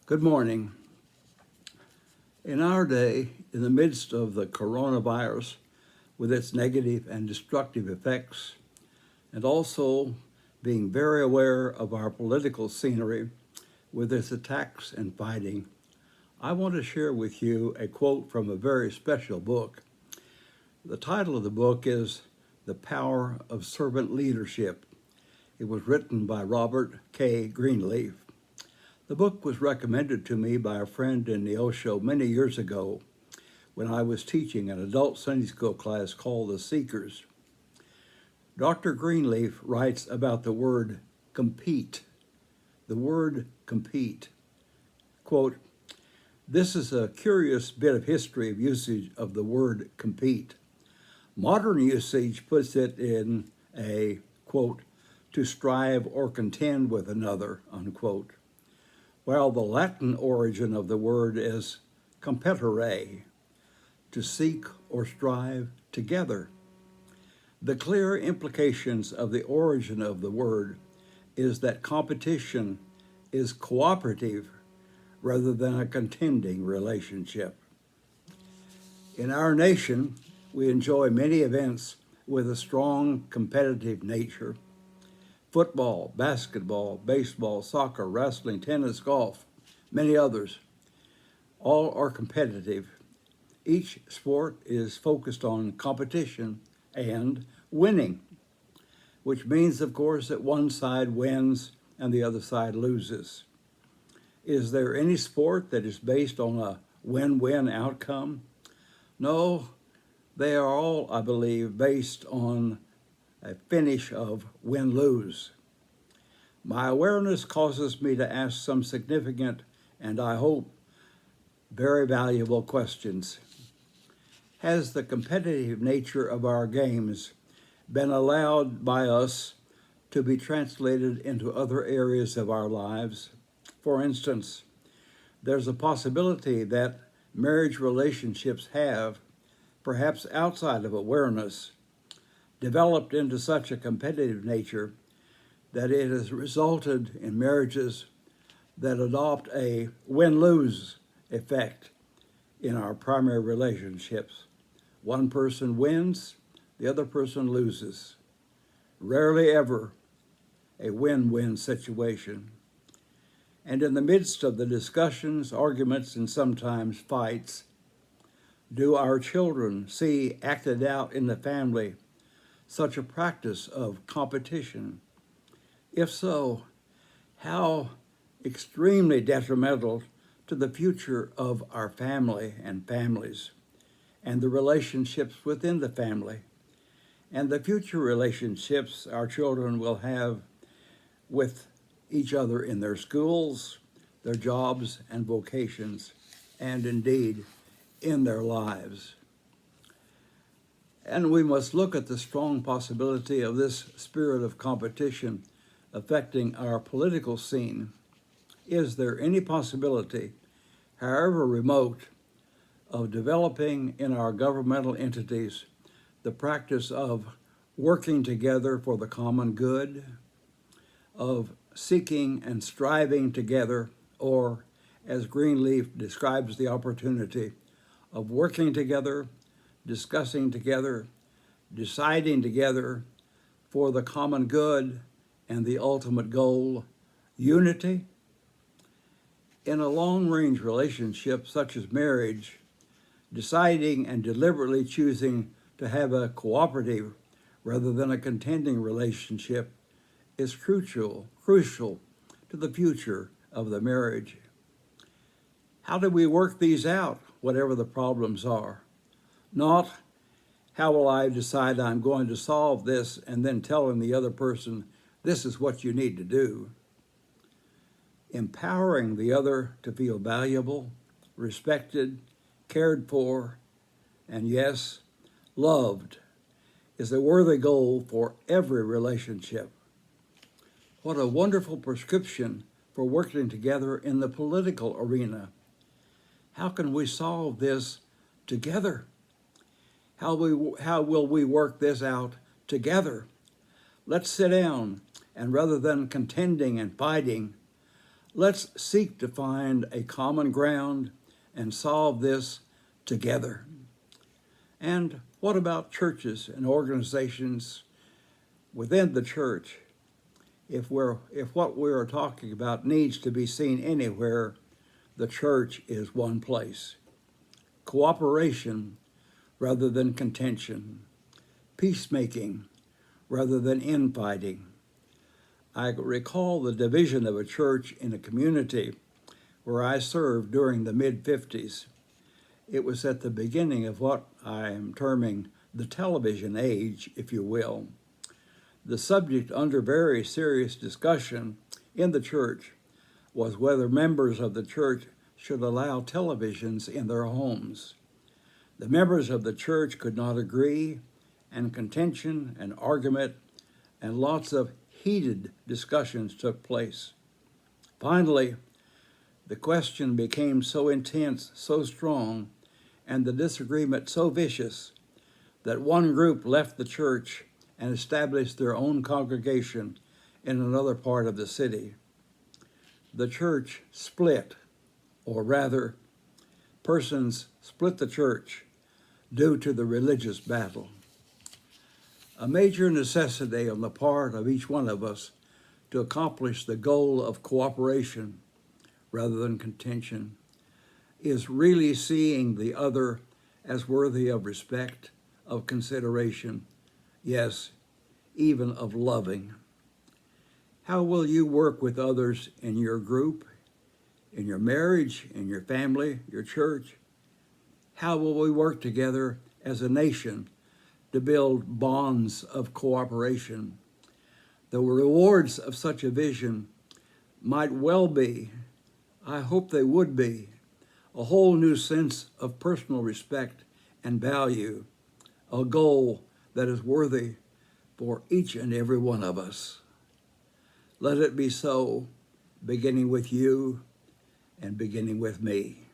Good morning. In our day, in the midst of the coronavirus, with its negative and destructive effects, and also being very aware of our political scenery with its attacks and fighting, I want to share with you a quote from a very special book. The title of the book is The Power of Servant Leadership. It was written by Robert K. Greenleaf. The book was recommended to me by a friend in Neosho many years ago when I was teaching an adult Sunday school class called The Seekers. Dr. Greenleaf writes about the word compete. The word compete. Quote, "This is a curious bit of history of usage of the word compete. Modern usage puts it in a, quote, to strive or contend with another, unquote, while the Latin origin of the word is competere, to seek or strive together. The clear implications of the origin of the word is that competition is cooperative rather than a contending relationship. In our nation, we enjoy many events with a strong competitive nature. Football, basketball, baseball, soccer, wrestling, tennis, golf, many others. All are competitive. Each sport is focused on competition and winning, which means, of course, that one side wins and the other side loses. Is there any sport that is based on a win-win outcome? No, they are all, I believe, based on a finish of win-lose. My awareness causes me to ask some significant and, I hope, very valuable questions. Has the competitive nature of our games been allowed by us to be translated into other areas of our lives? For instance, there's a possibility that marriage relationships have, perhaps outside of awareness, developed into such a competitive nature that it has resulted in marriages that adopt a win-lose effect in our primary relationships. One person wins, the other person loses. Rarely ever a win-win situation. And in the midst of the discussions, arguments, and sometimes fights, do our children see acted out in the family such a practice of competition? If so, how extremely detrimental to the future of our family and families, and the relationships within the family, and the future relationships our children will have with each other in their schools, their jobs and vocations, and indeed in their lives. And we must look at the strong possibility of this spirit of competition affecting our political scene. Is there any possibility, however remote, of developing in our governmental entities the practice of working together for the common good, of seeking and striving together, or, as Greenleaf describes the opportunity, of working together, discussing together, deciding together for the common good and the ultimate goal, unity? In a long-range relationship such as marriage, deciding and deliberately choosing to have a cooperative rather than a contending relationship is crucial to the future of the marriage. How do we work these out, whatever the problems are? Not, how will I decide I'm going to solve this and then telling the other person, this is what you need to do. Empowering the other to feel valuable, respected, cared for, and yes, loved is a worthy goal for every relationship. What a wonderful prescription for working together in the political arena. How can we solve this together? How will we work this out together? Let's sit down and rather than contending and fighting, Let's seek to find a common ground and solve this together. And what about churches and organizations within the church? If what we're talking about needs to be seen anywhere, the church is one place. Cooperation rather than contention. Peacemaking rather than infighting. I recall the division of a church in a community where I served during the mid-50s. It was at the beginning of what I am terming the television age, if you will. The subject under very serious discussion in the church was whether members of the church should allow televisions in their homes. The members of the church could not agree, and contention and argument and lots of heated discussions took place. Finally, the question became so intense, so strong, and the disagreement so vicious that one group left the church and established their own congregation in another part of the city. The church split, or rather, persons split the church due to the religious battle. A major necessity on the part of each one of us to accomplish the goal of cooperation rather than contention is really seeing the other as worthy of respect, of consideration, yes, even of loving. How will you work with others in your group, in your marriage, in your family, your church? How will we work together as a nation to build bonds of cooperation? The rewards of such a vision might well be, I hope they would be, a whole new sense of personal respect and value, a goal that is worthy for each and every one of us. Let it be so, beginning with you and beginning with me.